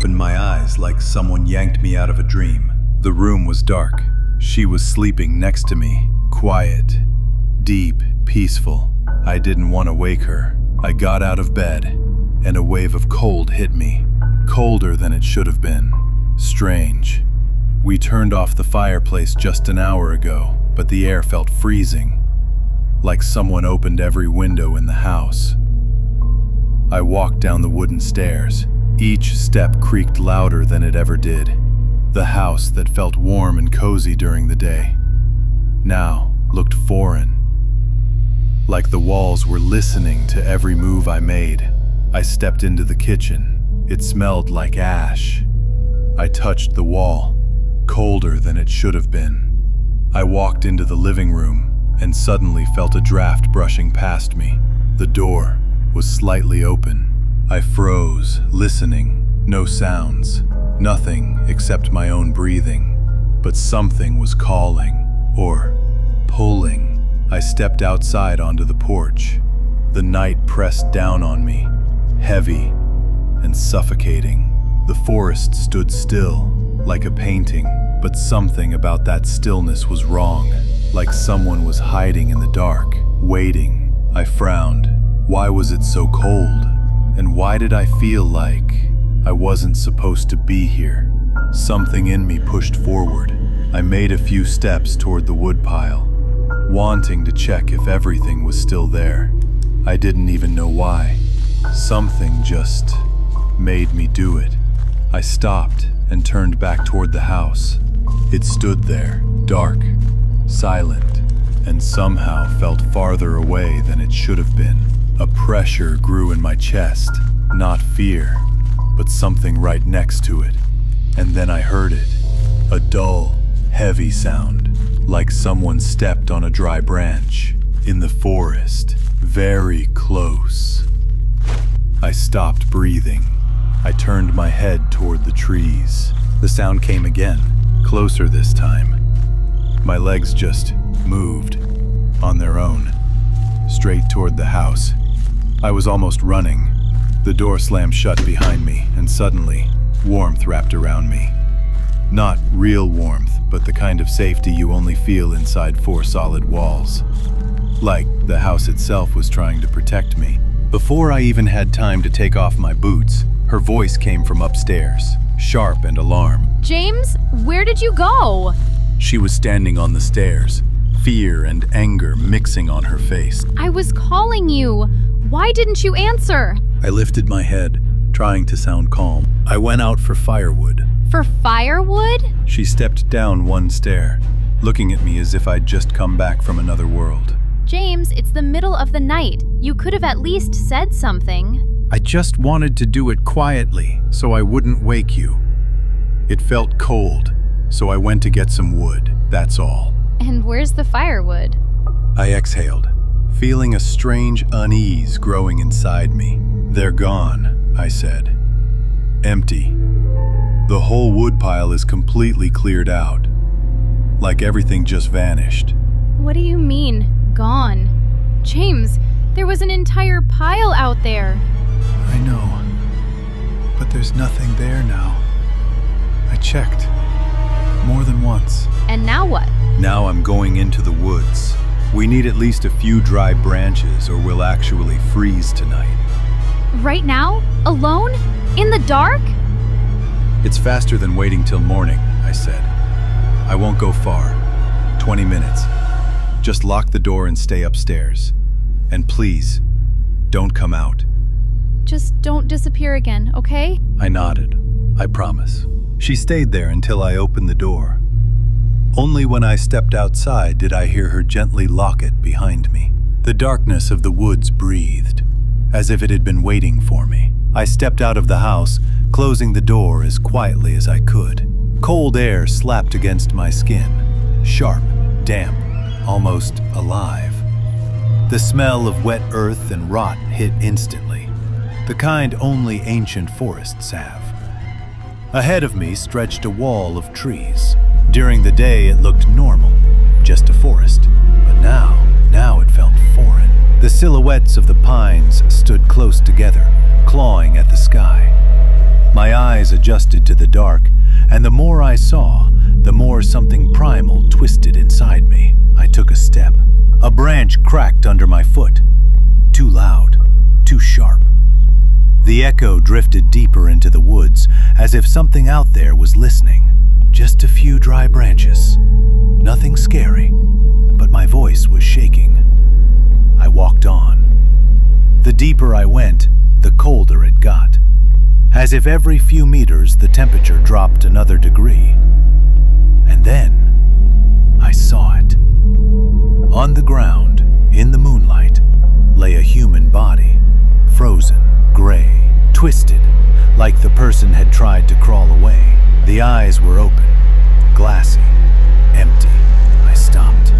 opened my eyes like someone yanked me out of a dream. The room was dark. She was sleeping next to me, quiet, deep, peaceful. I didn't want to wake her. I got out of bed, and a wave of cold hit me. Colder than it should have been. Strange. We turned off the fireplace just an hour ago, but the air felt freezing, like someone opened every window in the house. I walked down the wooden stairs. Each step creaked louder than it ever did. The house that felt warm and cozy during the day now looked foreign, like the walls were listening to every move I made. I stepped into the kitchen. It smelled like ash. I touched the wall, colder than it should have been. I walked into the living room and suddenly felt a draft brushing past me. The door was slightly open. I froze, listening. No sounds. Nothing except my own breathing. But something was calling, or pulling. I stepped outside onto the porch. The night pressed down on me, heavy and suffocating. The forest stood still, like a painting, but something about that stillness was wrong, like someone was hiding in the dark, waiting. I frowned. Why was it so cold? And why did I feel like I wasn't supposed to be here? Something in me pushed forward. I made a few steps toward the woodpile, wanting to check if everything was still there. I didn't even know why. Something just made me do it. I stopped and turned back toward the house. It stood there, dark, silent, and somehow felt farther away than it should have been. A pressure grew in my chest, not fear, but something right next to it. And then I heard it, a dull, heavy sound, like someone stepped on a dry branch, in the forest, very close. I stopped breathing. I turned my head toward the trees. The sound came again, closer this time. My legs just moved, on their own, straight toward the house. I was almost running. The door slammed shut behind me, and suddenly, warmth wrapped around me. Not real warmth, but the kind of safety you only feel inside four solid walls. Like the house itself was trying to protect me. Before I even had time to take off my boots, her voice came from upstairs, sharp and alarmed. James, where did you go? She was standing on the stairs, fear and anger mixing on her face. I was calling you. Why didn't you answer? I lifted my head, trying to sound calm. I went out for firewood. For firewood? She stepped down one stair, looking at me as if I'd just come back from another world. James, it's the middle of the night. You could have at least said something. I just wanted to do it quietly, so I wouldn't wake you. It felt cold, so I went to get some wood, that's all. And where's the firewood? I exhaled, feeling a strange unease growing inside me. They're gone, I said. Empty. The whole woodpile is completely cleared out, like everything just vanished. What do you mean, gone? James, there was an entire pile out there. I know, but there's nothing there now. I checked, more than once. And now what? Now I'm going into the woods. We need at least a few dry branches or we'll actually freeze tonight. Right now? Alone? In the dark? It's faster than waiting till morning, I said. I won't go far. 20 minutes. Just lock the door and stay upstairs. And please, don't come out. Just don't disappear again, okay? I nodded. I promise. She stayed there until I opened the door. Only when I stepped outside did I hear her gently lock it behind me. The darkness of the woods breathed, as if it had been waiting for me. I stepped out of the house, closing the door as quietly as I could. Cold air slapped against my skin, sharp, damp, almost alive. The smell of wet earth and rot hit instantly, the kind only ancient forests have. Ahead of me stretched a wall of trees. During the day it looked normal, just a forest. But now it felt foreign. The silhouettes of the pines stood close together, clawing at the sky. My eyes eyes adjusted to the dark, and the more I saw, the more something primal twisted inside me. I took a step. A branch cracked under my foot. Too loud, too sharp. The echo drifted deeper into the woods, as if something out there was listening. Just a few dry branches. Nothing scary, but my voice was shaking. I walked on. The deeper I went, the colder it got. As if every few meters the temperature dropped another degree. And then I saw it. On the ground, in the moonlight, lay a human body, frozen, gray, twisted, like the person had tried to crawl away. The eyes were open, glassy, empty. I stopped,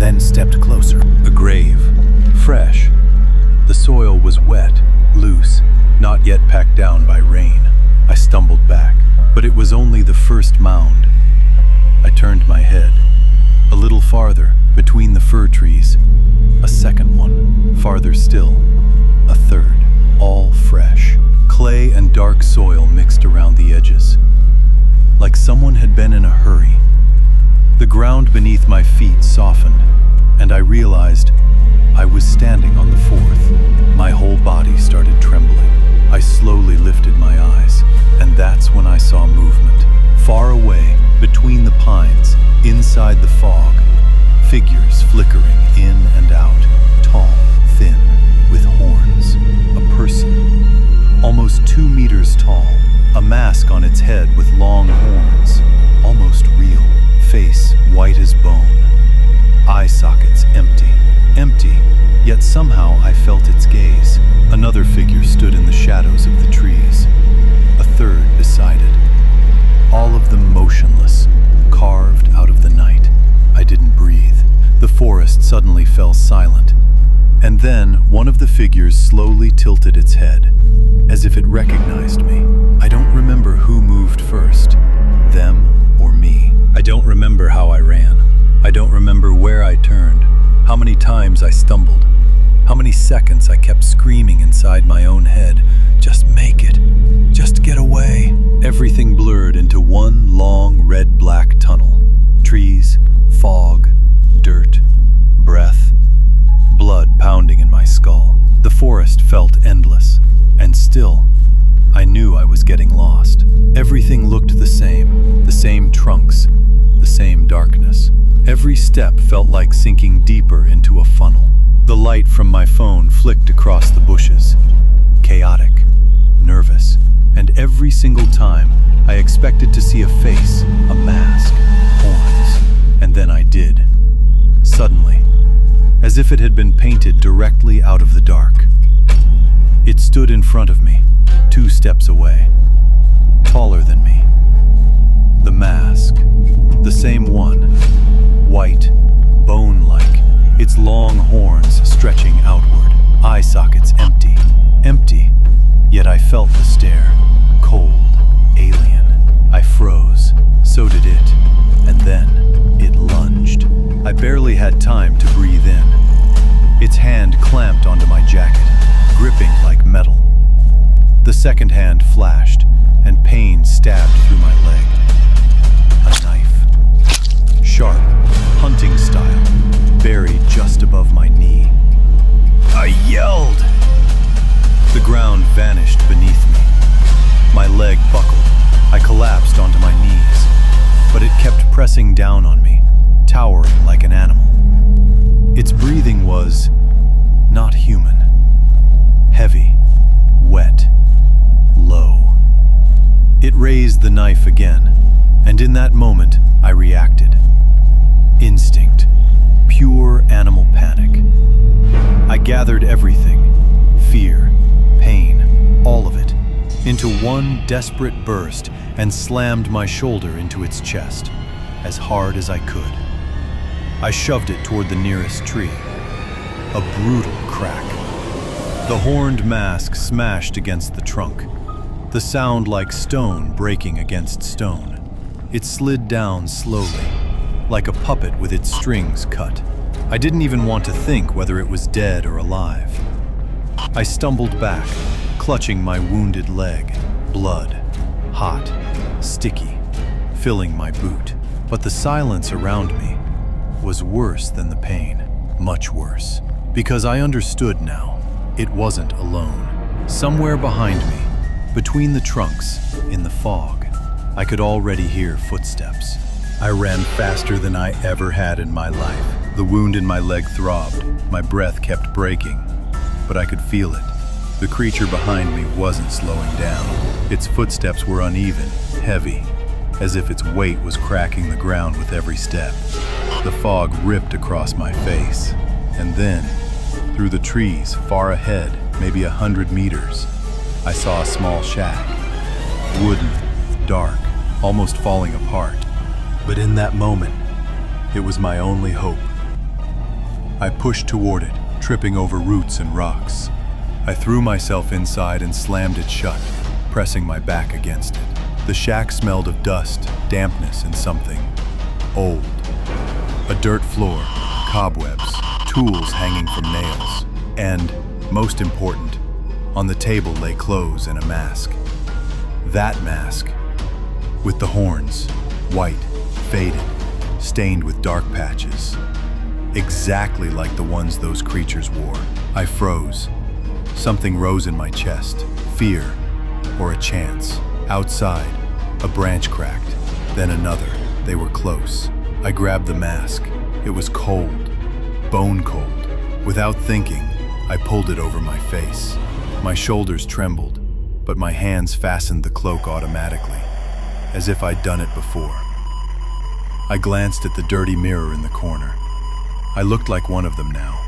then stepped closer. A grave, fresh. The soil was wet, loose, not yet packed down by rain. I stumbled back, but it was only the first mound. I turned my head. A little farther, between the fir trees, a second one. Farther still, a third. All fresh. Clay and dark soil mixed around the edges. Like someone had been in a hurry. The ground beneath my feet softened, and I realized I was standing on the fourth. My whole body started trembling. I slowly lifted my eyes, and that's when I saw movement. Far away, between the pines, inside the fog, figures flickering in and out, tall, thin, with horns. A person, almost 2 meters tall, a mask on its head with long horns, almost real, face white as bone, eye sockets empty, yet somehow I felt its gaze. Another figure stood in the shadows of the trees, a third beside it, all of them motionless, carved out of the night. I didn't breathe. The forest suddenly fell silent, and then one of the figures slowly tilted its head, as if it recognized me. I don't remember who moved first, them or me. I don't remember how I ran. I don't remember where I turned, how many times I stumbled, how many seconds I kept screaming inside my own head, just make it, just get away. Everything blurred into one long red-black tunnel. Trees, fog, dirt, breath, blood pounding in my skull. The forest felt endless, and still, I knew I was getting lost. Everything looked the same trunks, the same darkness. Every step felt like sinking deeper into a funnel. The light from my phone flicked across the bushes. Chaotic, nervous, and every single time I expected to see a face, a mask, horns, and then I did. Suddenly, as if it had been painted directly out of the dark. It stood in front of me, 2 steps away, taller than me. The mask, the same one, white, bone-like, its long horns stretching outward, eye sockets empty, yet I felt the stare, cold, alien. I froze, so did it, and then it lunged. I barely had time to breathe in. Its hand clamped onto my jacket, gripping like metal. The second hand flashed, and pain stabbed through my leg. A knife. Sharp, hunting style, buried just above my knee. I yelled. The ground vanished beneath me. My leg buckled. I collapsed onto my knees, but it kept pressing down on me, towering like an animal. Its breathing was not human. Heavy, wet, low. It raised the knife again, and in that moment, I reacted. Instinct, pure animal panic. I gathered everything, fear, pain, all of it, into one desperate burst and slammed my shoulder into its chest, as hard as I could. I shoved it toward the nearest tree. A brutal crack. The horned mask smashed against the trunk, the sound like stone breaking against stone. It slid down slowly, like a puppet with its strings cut. I didn't even want to think whether it was dead or alive. I stumbled back, clutching my wounded leg, blood hot, sticky, filling my boot. But the silence around me was worse than the pain, much worse, because I understood now. It wasn't alone. Somewhere behind me, between the trunks, in the fog, I could already hear footsteps. I ran faster than I ever had in my life. The wound in my leg throbbed. My breath kept breaking, but I could feel it. The creature behind me wasn't slowing down. Its footsteps were uneven, heavy, as if its weight was cracking the ground with every step. The fog ripped across my face, and then, through the trees, far ahead, maybe 100 meters, I saw a small shack. Wooden, dark, almost falling apart. But in that moment, it was my only hope. I pushed toward it, tripping over roots and rocks. I threw myself inside and slammed it shut, pressing my back against it. The shack smelled of dust, dampness, and something old. A dirt floor, cobwebs, tools hanging from nails, and, most important, on the table lay clothes and a mask. That mask, with the horns, white, faded, stained with dark patches. Exactly like the ones those creatures wore. I froze. Something rose in my chest, fear, or a chance. Outside, a branch cracked, then another. They were close. I grabbed the mask. It was cold, bone cold. Without thinking, I pulled it over my face. My shoulders trembled, but my hands fastened the cloak automatically, as if I'd done it before. I glanced at the dirty mirror in the corner. I looked like one of them now.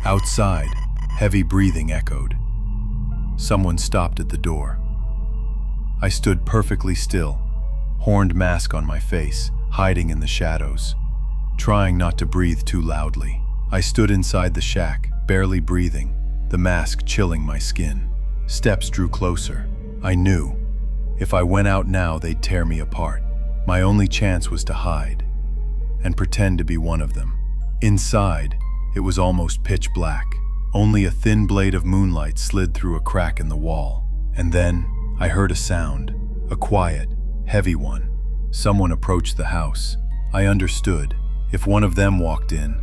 Outside, heavy breathing echoed. Someone stopped at the door. I stood perfectly still, horned mask on my face, hiding in the shadows, trying not to breathe too loudly. I stood inside the shack, barely breathing, the mask chilling my skin. Steps drew closer. I knew, if I went out now, they'd tear me apart. My only chance was to hide and pretend to be one of them. Inside, it was almost pitch black. Only a thin blade of moonlight slid through a crack in the wall. And then I heard a sound, a quiet, heavy one. Someone approached the house. I understood. If one of them walked in,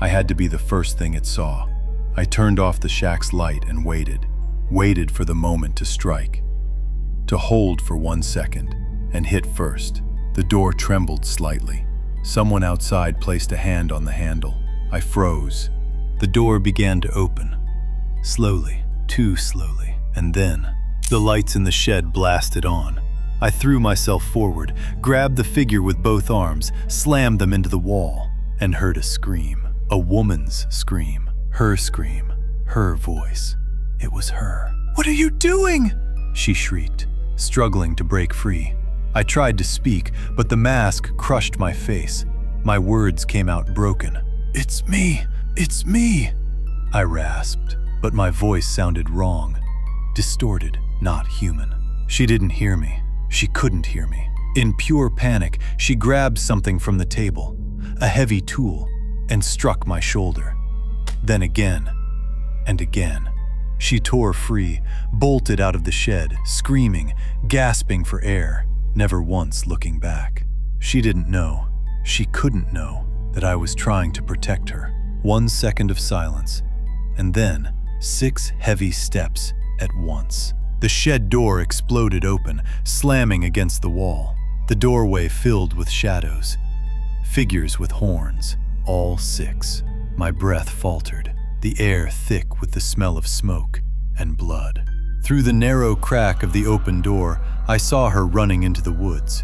I had to be the first thing it saw. I turned off the shack's light and waited for the moment to strike, to hold for 1 second, and hit first. The door trembled slightly. Someone outside placed a hand on the handle. I froze. The door began to open, slowly, too slowly, and then the lights in the shed blasted on. I threw myself forward, grabbed the figure with both arms, slammed them into the wall, and heard a scream. A woman's scream. Her scream. Her voice. It was her. "What are you doing?" she shrieked, struggling to break free. I tried to speak, but the mask crushed my face. My words came out broken. "It's me! It's me!" I rasped, but my voice sounded wrong, distorted, not human. She didn't hear me. She couldn't hear me. In pure panic, she grabbed something from the table, a heavy tool, and struck my shoulder. Then again, and again. She tore free, bolted out of the shed, screaming, gasping for air, never once looking back. She didn't know, she couldn't know, that I was trying to protect her. 1 second of silence, and then 6 heavy steps at once. The shed door exploded open, slamming against the wall. The doorway filled with shadows, figures with horns, all 6. My breath faltered, the air thick with the smell of smoke and blood. Through the narrow crack of the open door, I saw her running into the woods,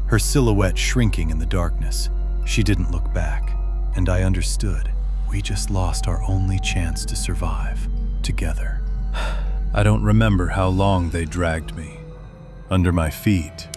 her silhouette shrinking in the darkness. She didn't look back, and I understood. We just lost our only chance to survive, together. I don't remember how long they dragged me. Under my feet,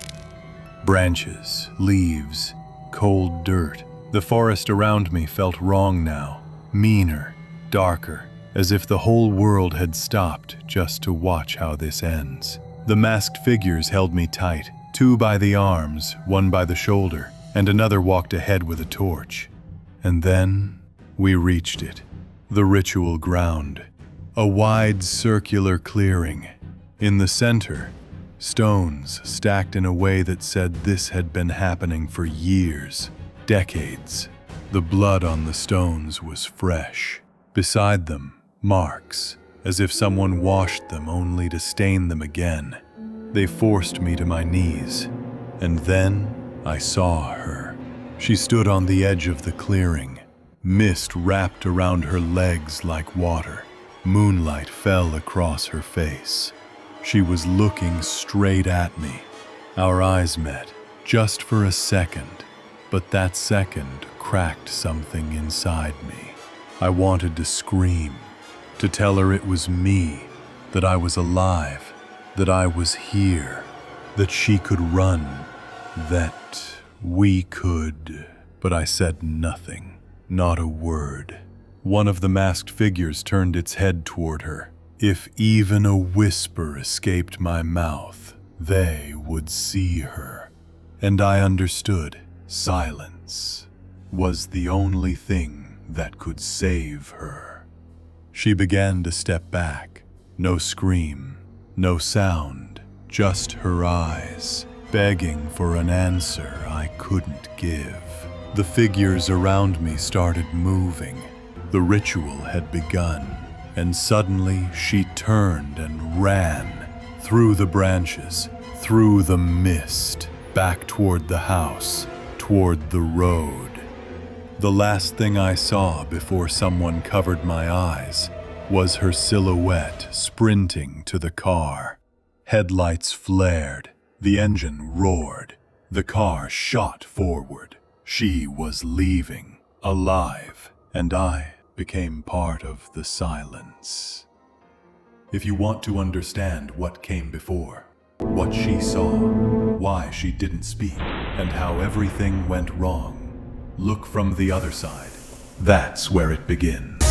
branches, leaves, cold dirt. The forest around me felt wrong now, meaner, darker, as if the whole world had stopped just to watch how this ends. The masked figures held me tight, 2 by the arms, 1 by the shoulder, and another walked ahead with a torch. And then we reached it, the ritual ground, a wide circular clearing. In the center, Stones stacked in a way that said this had been happening for years, decades. The blood on the stones was fresh. Beside them, marks, as if someone washed them only to stain them again. They forced me to my knees, and then I saw her. She stood on the edge of the clearing. Mist wrapped around her legs like water. Moonlight fell across her face. She was looking straight at me. Our eyes met, just for a second, but that second cracked something inside me. I wanted to scream, to tell her it was me, that I was alive, that I was here, that she could run, that we could. But I said nothing, not a word. One of the masked figures turned its head toward her. If even a whisper escaped my mouth, they would see her. And I understood. Silence was the only thing that could save her. She began to step back. No scream, no sound, just her eyes, begging for an answer I couldn't give. The figures around me started moving. The ritual had begun. And suddenly she turned and ran through the branches, through the mist, back toward the house, toward the road. The last thing I saw before someone covered my eyes was her silhouette sprinting to the car. Headlights flared, the engine roared, the car shot forward. She was leaving, alive, and I became part of the silence. If you want to understand what came before, what she saw, why she didn't speak, and how everything went wrong, look from the other side. That's where it begins.